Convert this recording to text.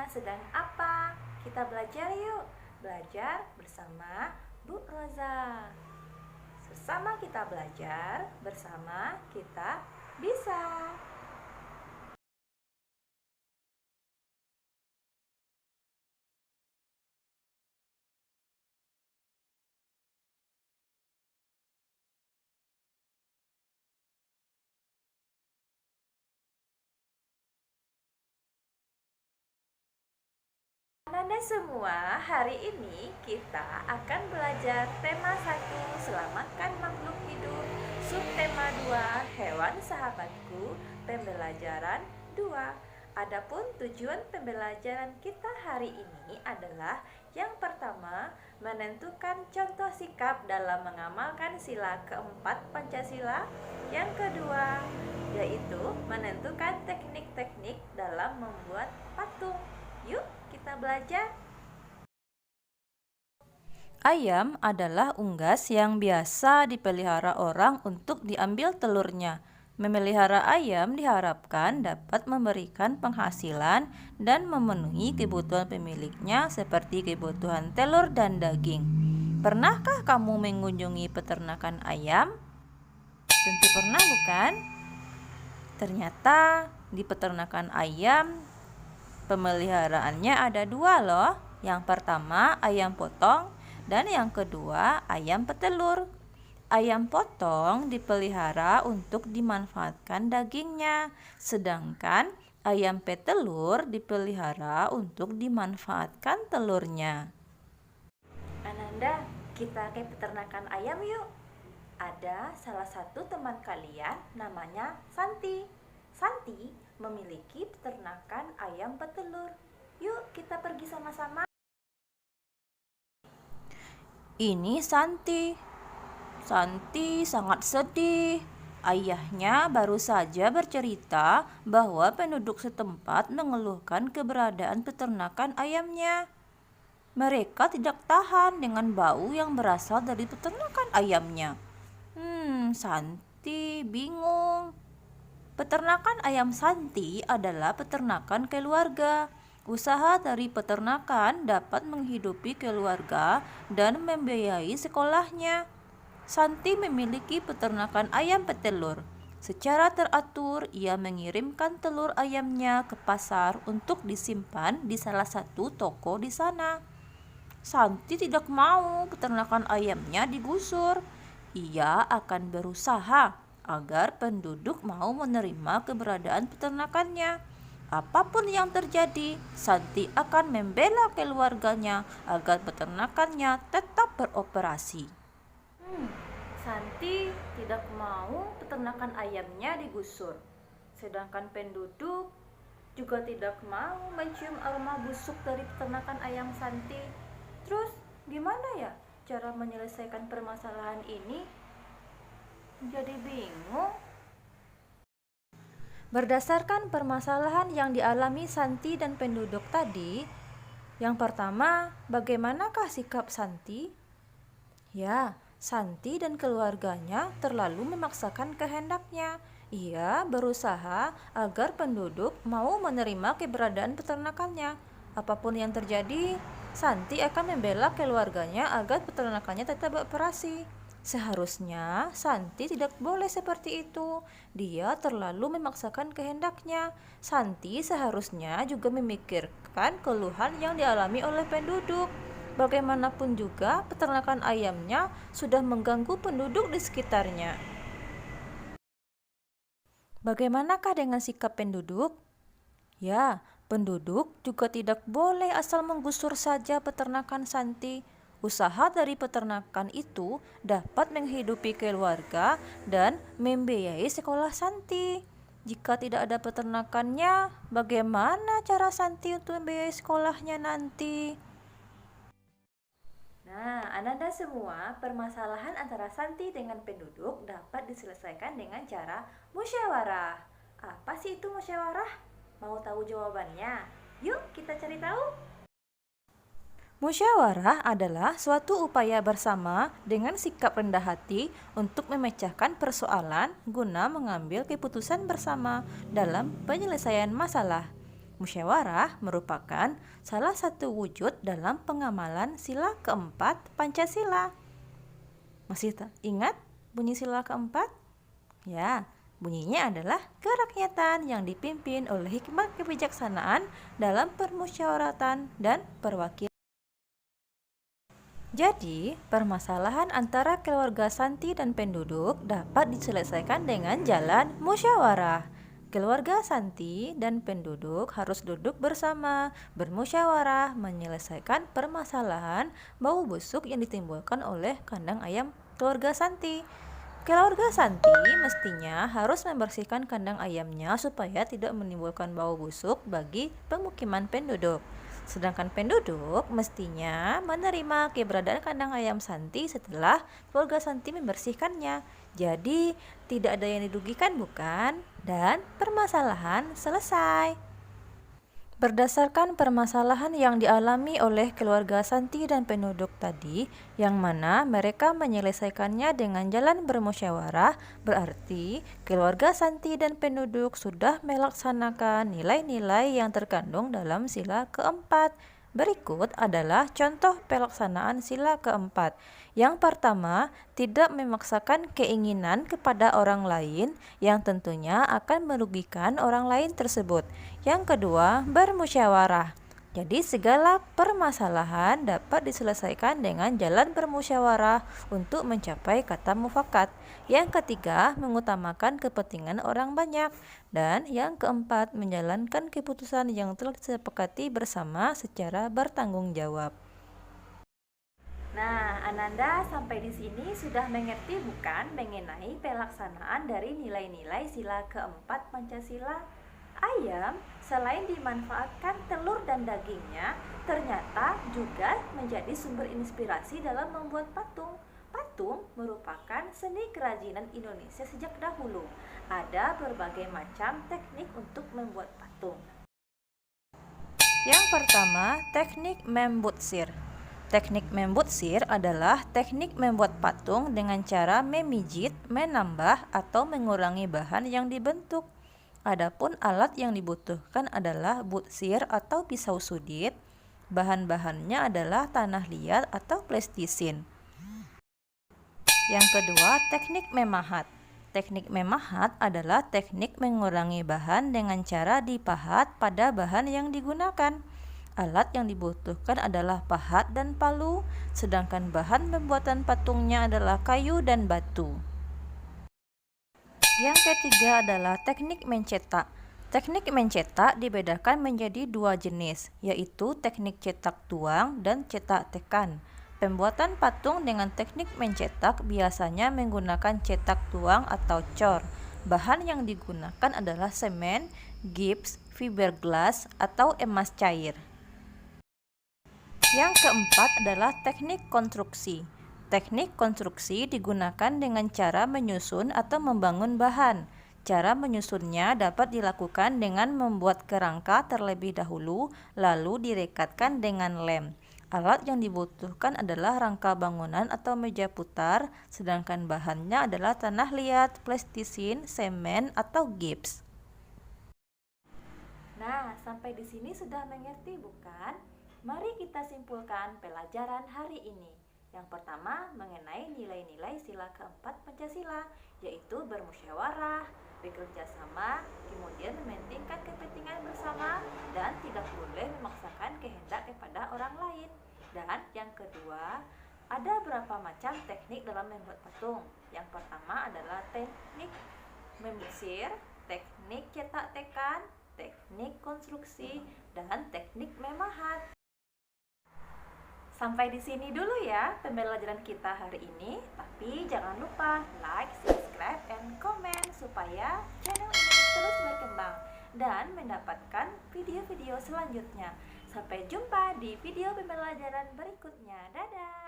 sedang apa? Kita belajar yuk. Belajar bersama Bu Roza. Bersama kita belajar, bersama kita bisa. Anak-anak semua, hari ini kita akan belajar tema 1, selamatkan makhluk hidup. Subtema 2, hewan sahabatku, pembelajaran 2. Adapun tujuan pembelajaran kita hari ini adalah yang pertama, menentukan contoh sikap dalam mengamalkan sila keempat Pancasila. Yang kedua, yaitu menentukan teknik-teknik dalam membuat patung. Yuk kita belajar. Ayam adalah unggas yang biasa dipelihara orang untuk diambil telurnya. Memelihara ayam diharapkan dapat memberikan penghasilan dan memenuhi kebutuhan pemiliknya seperti kebutuhan telur dan daging. Pernahkah kamu mengunjungi peternakan ayam? Tentu pernah, bukan? Ternyata di peternakan ayam pemeliharaannya ada 2 loh. Yang pertama ayam potong dan yang kedua ayam petelur. Ayam potong dipelihara untuk dimanfaatkan dagingnya, sedangkan ayam petelur dipelihara untuk dimanfaatkan telurnya. Ananda, kita ke peternakan ayam yuk. Ada salah satu teman kalian namanya Santi. Santi memiliki peternakan ayam petelur. Yuk kita pergi sama-sama. Ini Santi. Santi sangat sedih. Ayahnya baru saja bercerita bahwa penduduk setempat mengeluhkan keberadaan peternakan ayamnya. Mereka tidak tahan dengan bau yang berasal dari peternakan ayamnya. Santi bingung. Peternakan ayam Santi adalah peternakan keluarga. Usaha dari peternakan dapat menghidupi keluarga dan membiayai sekolahnya. Santi memiliki peternakan ayam petelur. Secara teratur, ia mengirimkan telur ayamnya ke pasar untuk disimpan di salah satu toko di sana. Santi tidak mau peternakan ayamnya digusur. Ia akan berusaha agar penduduk mau menerima keberadaan peternakannya. Apapun yang terjadi, Santi akan membela keluarganya agar peternakannya tetap beroperasi. Santi tidak mau peternakan ayamnya digusur. Sedangkan penduduk juga tidak mau mencium aroma busuk dari peternakan ayam Santi. Terus gimana ya cara menyelesaikan permasalahan ini? Jadi bingung. Berdasarkan permasalahan yang dialami Santi dan penduduk tadi, yang pertama, bagaimanakah sikap Santi? Ya, Santi dan keluarganya terlalu memaksakan kehendaknya. Ia berusaha agar penduduk mau menerima keberadaan peternakannya. Apapun yang terjadi, Santi akan membela keluarganya agar peternakannya tetap beroperasi. Seharusnya Santi tidak boleh seperti itu. Dia terlalu memaksakan kehendaknya. Santi seharusnya juga memikirkan keluhan yang dialami oleh penduduk. Bagaimanapun juga, peternakan ayamnya sudah mengganggu penduduk di sekitarnya. Bagaimanakah dengan sikap penduduk? Ya, penduduk juga tidak boleh asal menggusur saja peternakan Santi. Usaha dari peternakan itu dapat menghidupi keluarga dan membiayai sekolah Santi. Jika tidak ada peternakannya, bagaimana cara Santi untuk membiayai sekolahnya nanti? Nah, Ananda semua, permasalahan antara Santi dengan penduduk dapat diselesaikan dengan cara musyawarah. Apa sih itu musyawarah? Mau tahu jawabannya? Yuk kita cari tahu. Musyawarah adalah suatu upaya bersama dengan sikap rendah hati untuk memecahkan persoalan guna mengambil keputusan bersama dalam penyelesaian masalah. Musyawarah merupakan salah satu wujud dalam pengamalan sila keempat Pancasila. Masih ingat bunyi sila keempat? Ya, bunyinya adalah kerakyatan yang dipimpin oleh hikmat kebijaksanaan dalam permusyawaratan dan perwakilan. Jadi, permasalahan antara keluarga Santi dan penduduk dapat diselesaikan dengan jalan musyawarah. Keluarga Santi dan penduduk harus duduk bersama, bermusyawarah, menyelesaikan permasalahan bau busuk yang ditimbulkan oleh kandang ayam keluarga Santi. Keluarga Santi mestinya harus membersihkan kandang ayamnya supaya tidak menimbulkan bau busuk bagi pemukiman penduduk. Sedangkan penduduk mestinya menerima keberadaan kandang ayam Santi setelah keluarga Santi membersihkannya. Jadi, tidak ada yang dirugikan, bukan? Dan permasalahan selesai. Berdasarkan permasalahan yang dialami oleh keluarga Santi dan penduduk tadi, yang mana mereka menyelesaikannya dengan jalan bermusyawarah, berarti keluarga Santi dan penduduk sudah melaksanakan nilai-nilai yang terkandung dalam sila keempat. Berikut adalah contoh pelaksanaan sila keempat. Yang pertama, tidak memaksakan keinginan kepada orang lain yang tentunya akan merugikan orang lain tersebut. Yang kedua, bermusyawarah. Jadi segala permasalahan dapat diselesaikan dengan jalan bermusyawarah untuk mencapai kata mufakat. Yang ketiga, mengutamakan kepentingan orang banyak. Dan yang keempat, menjalankan keputusan yang telah disepakati bersama secara bertanggung jawab. Nah, Ananda sampai di sini sudah mengerti bukan mengenai pelaksanaan dari nilai-nilai sila keempat Pancasila? Ayam selain dimanfaatkan telur dan dagingnya, ternyata juga menjadi sumber inspirasi dalam membuat patung. Patung merupakan seni kerajinan Indonesia sejak dahulu. Ada berbagai macam teknik untuk membuat patung. Yang pertama, teknik membutsir. Teknik membutsir adalah teknik membuat patung dengan cara memijit, menambah, atau mengurangi bahan yang dibentuk. Adapun alat yang dibutuhkan adalah butsir atau pisau sudit. Bahan-bahannya adalah tanah liat atau plestisin. Yang kedua, teknik memahat. Teknik memahat adalah teknik mengurangi bahan dengan cara dipahat pada bahan yang digunakan. Alat yang dibutuhkan adalah pahat dan palu, sedangkan bahan pembuatan patungnya adalah kayu dan batu. Yang ketiga adalah teknik mencetak. Teknik mencetak dibedakan menjadi dua jenis, yaitu teknik cetak tuang dan cetak tekan. Pembuatan patung dengan teknik mencetak biasanya menggunakan cetak tuang atau cor. Bahan yang digunakan adalah semen, gips, fiberglass, atau emas cair. Yang keempat adalah teknik konstruksi. Teknik konstruksi digunakan dengan cara menyusun atau membangun bahan. Cara menyusunnya dapat dilakukan dengan membuat kerangka terlebih dahulu, lalu direkatkan dengan lem. Alat yang dibutuhkan adalah rangka bangunan atau meja putar, sedangkan bahannya adalah tanah liat, plestisin, semen, atau gips. Nah, sampai di sini sudah mengerti bukan? Mari kita simpulkan pelajaran hari ini. Yang pertama mengenai nilai-nilai sila keempat Pancasila, yaitu bermusyawarah, bekerja sama, kemudian mementingkan kepentingan bersama, dan tidak boleh memaksakan kehendak kepada orang lain. Dan yang kedua, ada berapa macam teknik dalam membuat patung. Yang pertama adalah teknik membusir, teknik cetak tekan, teknik konstruksi, dan teknik memahat. Sampai di sini dulu ya pembelajaran kita hari ini. Tapi jangan lupa like, subscribe, and comment supaya channel ini terus berkembang dan mendapatkan video-video selanjutnya. Sampai jumpa di video pembelajaran berikutnya. Dadah!